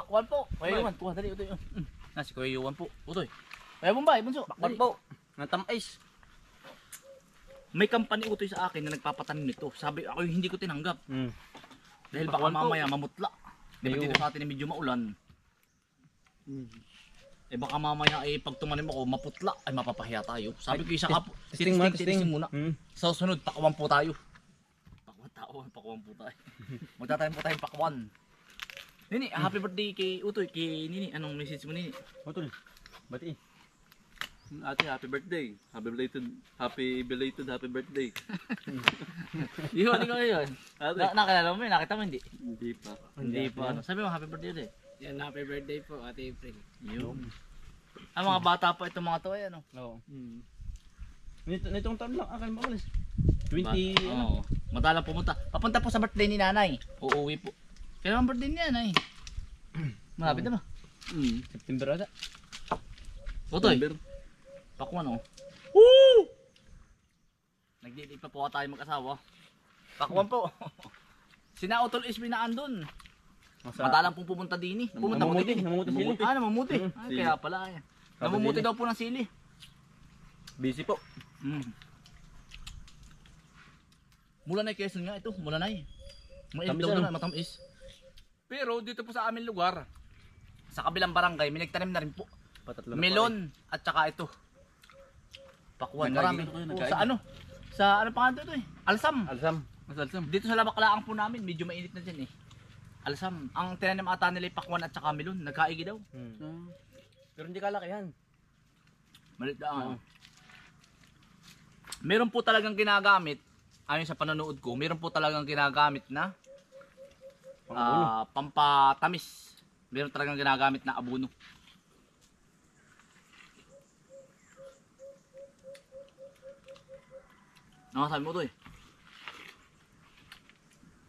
pakwan po. Kuya Yuan, kuha dali utoy. Nasi Kuya Yuan po. Utoy. Kuya Bombay, bunso. Pakwan po. Natamais. May company utoy sa akin na nagpapatanim nito. Sabi ako hindi ko tinanggap. Dahil baka Pakwan po. mamaya mamutla. Di ba Ayun. dito sa atin medyo maulan. Eh baka mamaya ay pag tumanim ako maputla ay mapapahiya tayo. Sabi ko isa ka po. Testing muna. Sa sunod pakwan po tayo. Pakwan po tayo. Magtatanim po tayong pakwan. Nini, happy birthday kay Utoy, kay Nini. Anong message mo Nini? Utol. Bati. Ate, happy birthday. Happy belated birthday. Yun, ikaw yun. Ate. Nakilala mo yun, nakita mo hindi? Hindi pa. Hindi pa. Ano? Sabi mo happy birthday ulit. Yan, happy birthday po, Ate April. Yun. Ang mga bata pa itong mga to ay ano? Oo. Nitong taon lang akin maulis. 20 Oo. Madalang pumunta. Papunta po sa birthday ni nanay. Uuwi po. Kailan ang birthday ni nanay? Malapit na ba? September ata. Utoy. Pakwan oh. Woo! Nagdidate pa po tayo mag-asawa. Pakwan po. Sina Utol Isbi na andun. Madalang pong pumunta din eh. Pumunta mo din. Namumuti sila. Namumuti. Ay, kaya pala eh. Namumuti daw po ng sili. Busy po. Mulanay Quezon nga ito, Mulanay. Tamis Daw ano? na matamis. Pero dito po sa aming lugar, sa kabilang barangay, may nagtanim na rin po. Melon at saka ito. Pakwan, marami. Sa ano? Sa ano pangalan ito eh? Alsam. Alsam. Dito sa Labaklaan po namin, medyo mainit na dyan eh. Alsam. Ang tinanim ata nila pakwan at saka melon, nagkaigi daw. Pero hindi kalakihan. Malit lang. Meron po talagang ginagamit, ayon sa panonood ko, meron po talagang ginagamit na pampatamis. Meron talagang ginagamit na abono. Ano sabi mo to eh?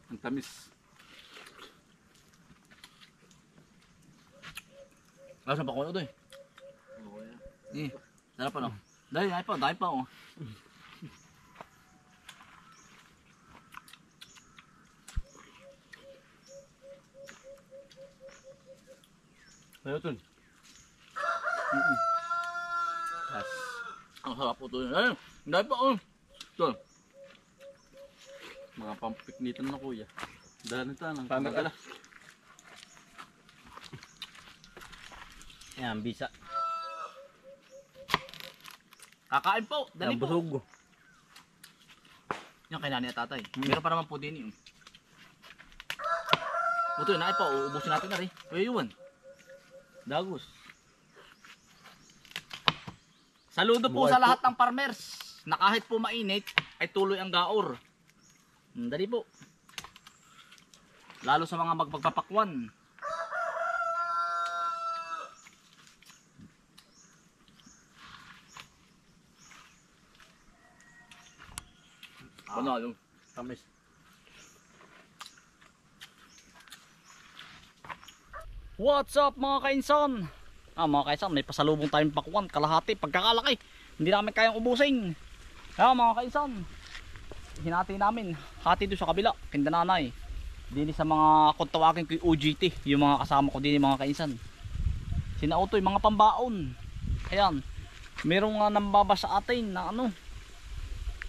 Ang tamis. Ano sa pakwan to eh? Sarap pa no? Dahil dahil pa oh. Ano tol? Yes. Ang sarap po to. Ay, dahil pa oh. Ito. Mga pampiknitan na kuya. Dahil nito anong Pamagala. Yan, bisa. Kakain po. Dali Yan, po. busog. Yan kay nanay at tatay. Meron pa naman po din yun. Ito yun, pa, uubusin natin na rin. Kuya Yuan. Dagos. Saludo po Buhay sa po. lahat ng farmers na kahit po mainit ay tuloy ang gaor. Dali po. Lalo sa mga magpagpapakwan. Panalo. Tamis. What's up mga kainsan? Mga kainsan, may pasalubong tayong pakwan, kalahati, pagkakalaki. Hindi namin kayang ubusin. Mga kainsan, hinati namin, hati doon sa kabila, kindananay. Dini sa mga kung tawagin ko yung OGT, yung mga kasama ko din mga kainsan. Sinautoy, mga pambaon. Ayan, merong nambaba sa atin na ano,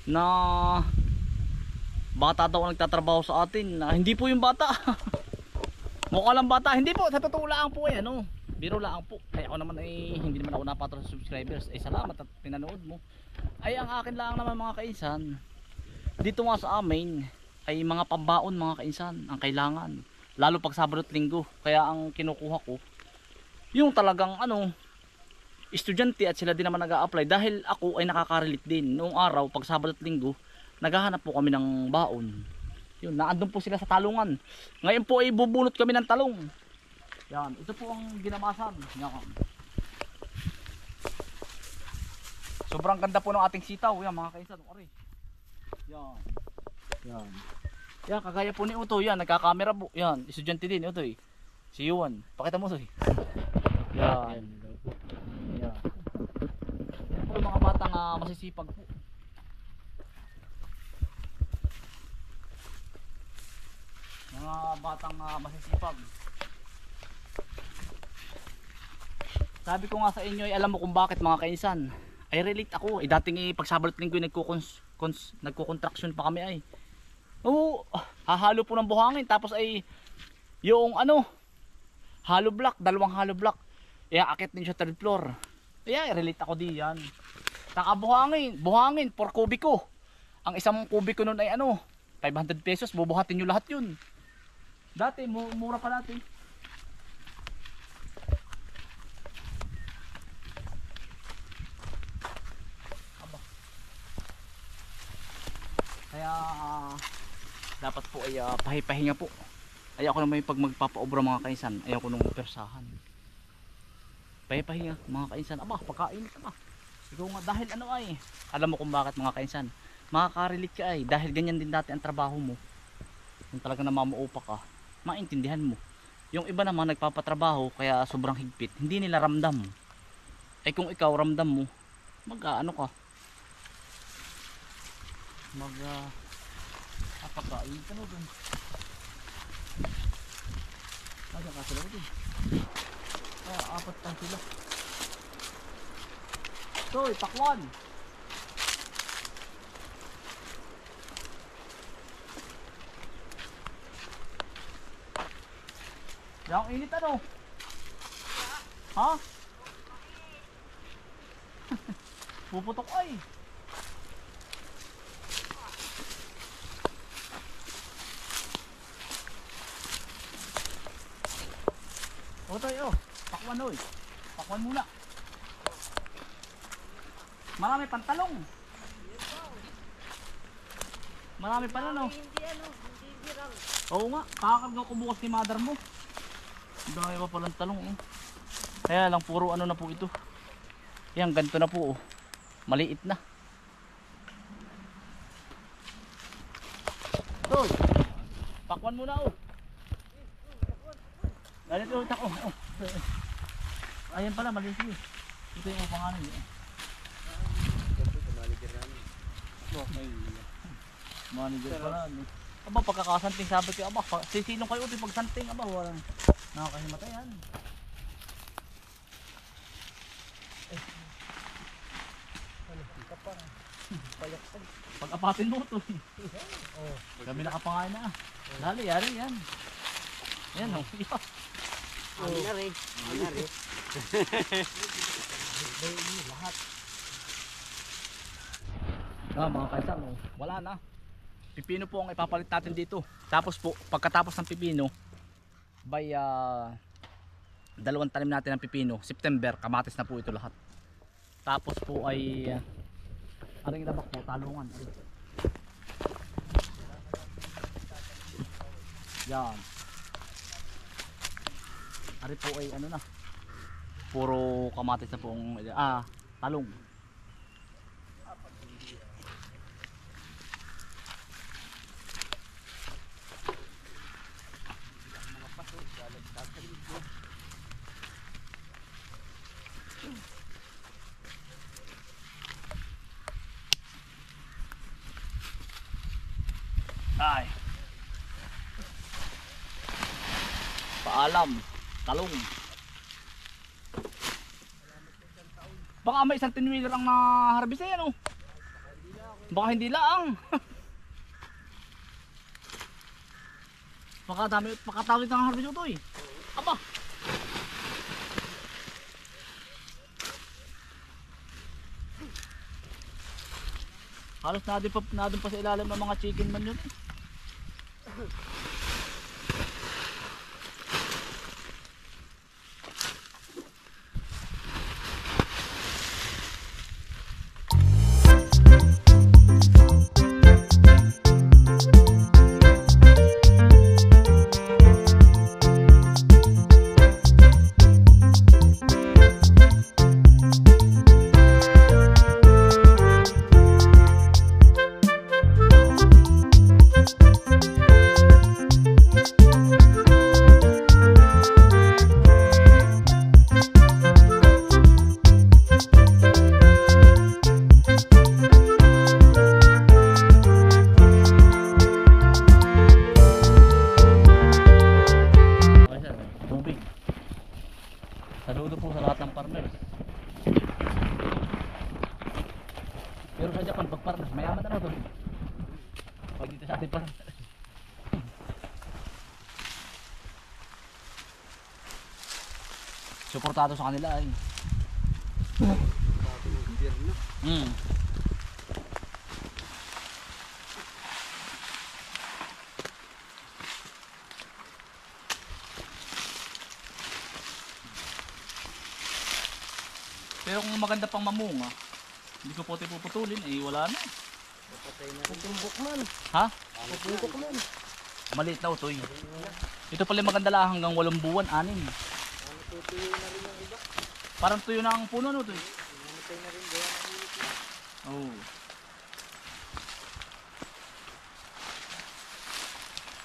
na bata daw ang nagtatrabaho sa atin. Hindi po yung bata. Mukha lang bata, hindi po, sa totoo lang po eh, ano, biro lang po. Ay ako naman ay, hindi naman ako napatro sa subscribers, ay salamat at pinanood mo. Ay ang akin lang naman mga kainsan, dito nga sa amin, ay mga pambaon mga kainsan, ang kailangan. Lalo pag Sabado at Linggo, kaya ang kinukuha ko, yung talagang ano, estudyante at sila din naman nag-a-apply. Dahil ako ay nakaka-relate din, noong araw, pag Sabado at Linggo, naghahanap po kami ng baon. Yun, naandun po sila sa talungan. Ngayon po ay bubunot kami ng talong. Yan, ito po ang ginamasan. Yan. Sobrang ganda po ng ating sitaw. Yan mga kainsan. Yan. Yan. Yan, kagaya po ni Utoy. Yan, nagkakamera po. Yan, estudyante din Utoy. Si Yuan. Pakita mo Utoy. Yan. Yan. Yan po yung mga batang masisipag po. Mga batang masisipag. Sabi ko nga sa inyo ay alam mo kung bakit mga kainsan. Ay relate ako. Dating pagsabalot linggo nagko-contraction pa kami ay. Oo, hahalo po ng buhangin tapos ay yung hollow block, dalawang hollow block. Akit din siya 3rd floor. Relate ako diyan. Taka buhangin 4 kubiko. Ang isang kubiko nun ay 500 pesos, bubuhatin nyo lahat yun. Dati, mura pa dati. Kaya dapat po ay pahipahinga po. Ayaw ko naman pag magpapaobra mga kainsan, ayaw ko nung persahan. Pahipahinga mga kainsan, pagkainit ikaw nga dahil alam mo kung bakit mga kainsan, makaka-relate ka dahil ganyan din dati ang trabaho mo. Yung talaga namamaupa ka, maintindihan mo. Yung iba naman nagpapatrabaho kaya sobrang higpit, hindi nila ramdam. Kung ikaw ramdam mo, pagkain ka doon. Nasaan ka sila doon? 4 pa sila. Toy, pakwan! Yang init ha? Puputok ay. Toy, pakwan oy. Pakwan muna. Marami pantalong. Marami pa na hindi viral. Oo nga, kakakarga ko bukas ni mother mo. Dahil pa palang talong Kaya lang puro na po ito. Yan, ganito na po maliit na. Toy, pakwan muna Ganito tako. Ayan pala, maliit yun. Ito yung pangalan yun. Manager pala. Pagkakasanting sabi ko, sisilong kayo pagsanting, walang nakakahimatayan. Pag-apatin mo ito. Kami nakapangain na. Dali, yari yan. Yan Amin na rin. Lahat. Mga kaisan, wala na. Pipino po ang ipapalit natin dito. Tapos po, pagkatapos ng pipino, by 2 tanim natin ng pipino, September, kamatis na po ito lahat. Tapos po ay aring labak po, talungan. Yan. Ari po ay puro kamatis na pong talong. Ay. Paalam, talong. Baka may 1 wheeler ang na-harvest Baka hindi lang. Baka tawid ng harvest ito Aba. Halos na doon pa sa ilalim ng mga chicken man yun Saludo po sa lahat ng farmers. Pero sa Japan, pag farmers, mayaman na doon. Pag dito sa ating farmers. Suportado sa kanila ay. Pero kung maganda pang mamunga, hindi ko pote puputulin, eh wala na. Pupumbok man. Ha? Pupumbok man. Maliit na utoy. Ito pala maganda lang hanggang 8 buwan, 6. Ano tutuyo na rin yung iba. Parang tuyo na ang puno no utoy. Namatay na rin gawa ng ulit na. Oh.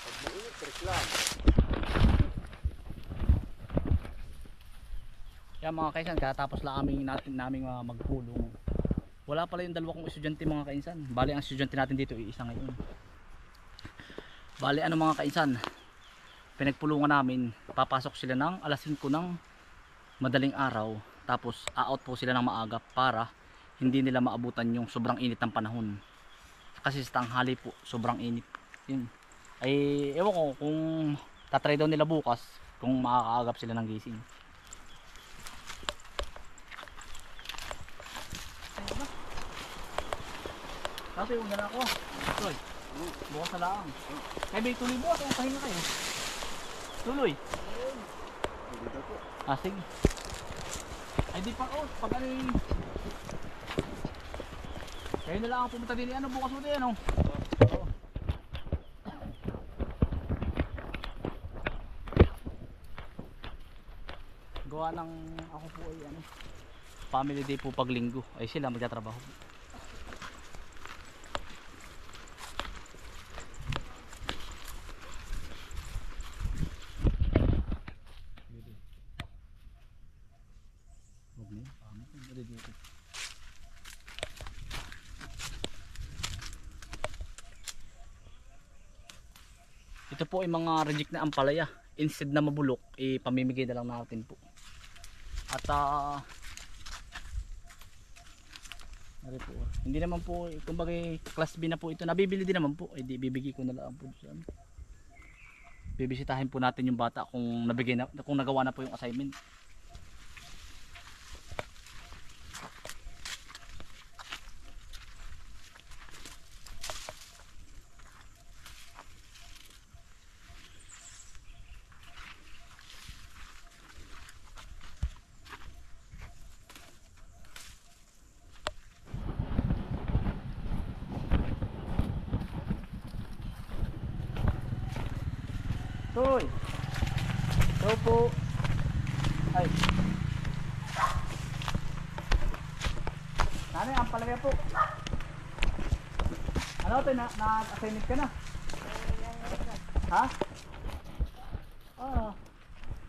Pag mainit, reklamo. Kaya mga kaisan, katapos lang naming magpulong. Wala pala yung 2 kong estudyante mga kaisan. Bali ang estudyante natin dito ay isa ngayon. Bali ano mga kaisan, pinagpulungan namin, papasok sila ng alas 5 ng madaling araw. Tapos out po sila ng maaga para hindi nila maabutan yung sobrang init ng panahon. Kasi sa tanghali po, sobrang init. Yun. Ay ewan ko kung tatry daw nila bukas kung makakaagap sila ng gising. Kasi una na ako. Tuloy. Bukas na lang. Kaya may tuloy bukas. Ang pahinga kayo. Tuloy. Ah, sige. Ay di pa oh. Pag ano yung... Kayo na lang ang pumunta din. Ano bukas mo din ano? Oo. Gawa ng ako po ay ano. Family day po pag linggo. Ay sila magtatrabaho. Ito po ay mga reject na ampalaya. Instead na mabulok, pamimigay na lang natin po. At po, hindi naman po, kumbaga class B na po ito. Nabibili din naman po. Ay di bibigay ko na lang po sa ano. Bibisitahin po natin yung bata kung nabigay na, kung nagawa na po yung assignment. Toy. Ito po. Ay. Nanay, ang palaya po. Ano ito? Na-assignment ka na? Ha? Ah.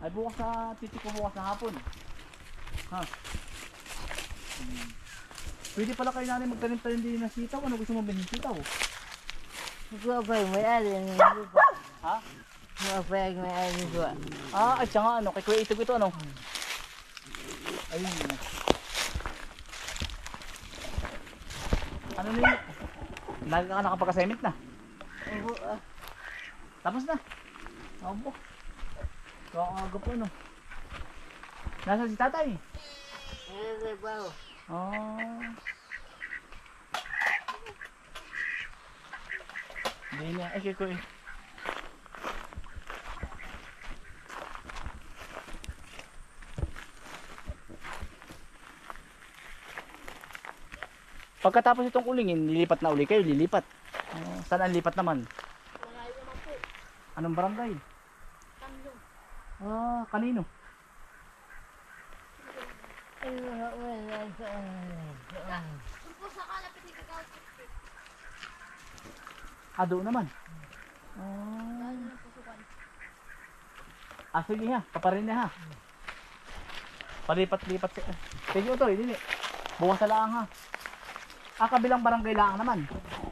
Ay bukas na, titik ko bukas na hapon. Ha? Pwede pala kayo nanay magtanim-tanim din ng sitaw. Ano gusto mo bilhin sitaw? Magpapay mo yan, yung lupa. Ha? Magpapay mo yan, yung lupa. Ah, at saka ano, kay Creative ito ano? Ayun. Ano na yun? Lagi ka nakapag-assignment na? Opo, Tapos na? Opo. Kakaga po no? Nasaan si tatay? nagtrabaho. Oh. Hindi niya, ay kiko eh. Pagkatapos itong ulingin, lilipat na uli kayo, lilipat. Saan ang lipat naman? Malayo naman po. Anong barangay? Tanong. Ah, kanino? Ay, wala sa... Ah, doon naman. Ah, sige ha, paparin na ha. Palipat-lipat siya. Sige ito, hindi. Bukas na lang ha. Ah, kabilang barangay lang naman.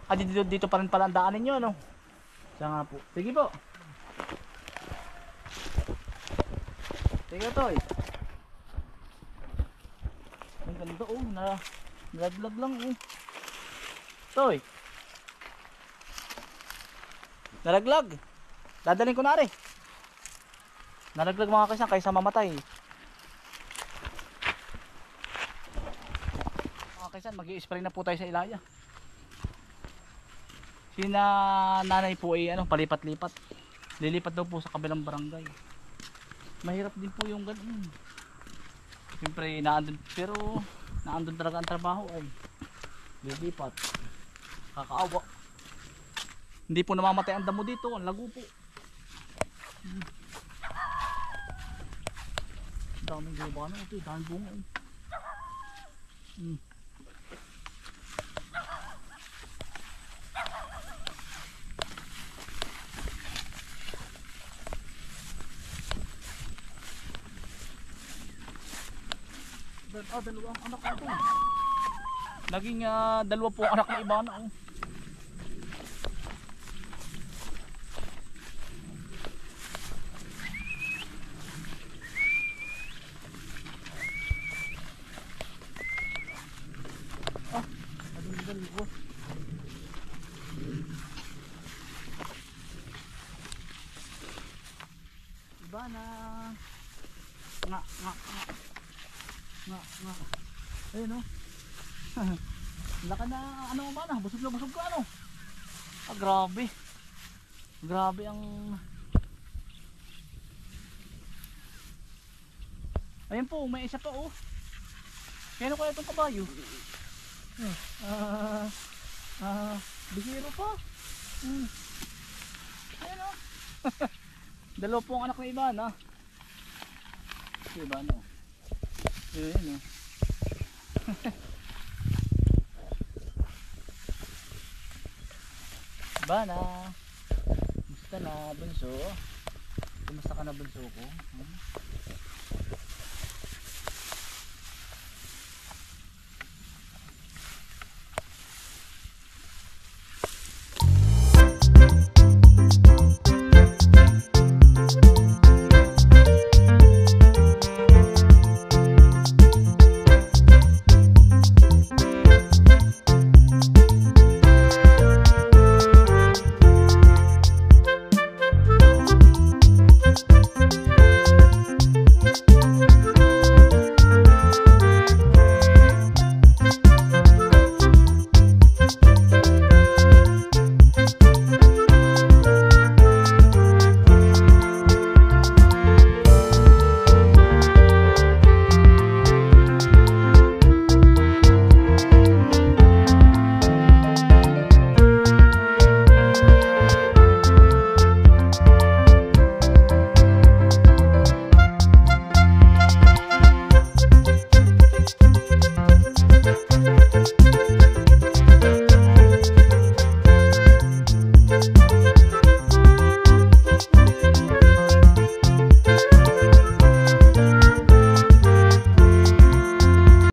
Ah, dito pa rin pala ang daanin nyo, no? Siya nga po. Sige po. Sige ito. Ang ganda oh, nalaglag lang oh. Toy. Nalaglag. Dadalhin ko na rin. Nalaglag mga kaisan kaysa mamatay. Mga kaisan, mag-i-spray na po tayo sa ilaya. Sina nanay po ay palipat-lipat. Lilipat daw po sa kabilang barangay. Mahirap din po yung ganun. Siyempre naandun, pero naandun talaga ang trabaho ay lilipat. Kakaawa. Hindi po namamatay ang damo dito, ang lago po. Daming guba na ito, daming bunga. Dalawang anak ko. Naging dalawa po ang anak na iba na oh. Dalawa. Iba na. Nga. Ayun oh. Laka na ba na? Busog ka ano? Grabe. Grabe ang... Ayun po, may isa pa oh. Kaya kaya itong kabayo? Bihiro pa. Ayun oh. Dalawa po ang anak na iba na. Iba na oh. Ayun oh. Bana, musta na bunso? Kumusta ka na bunso ko?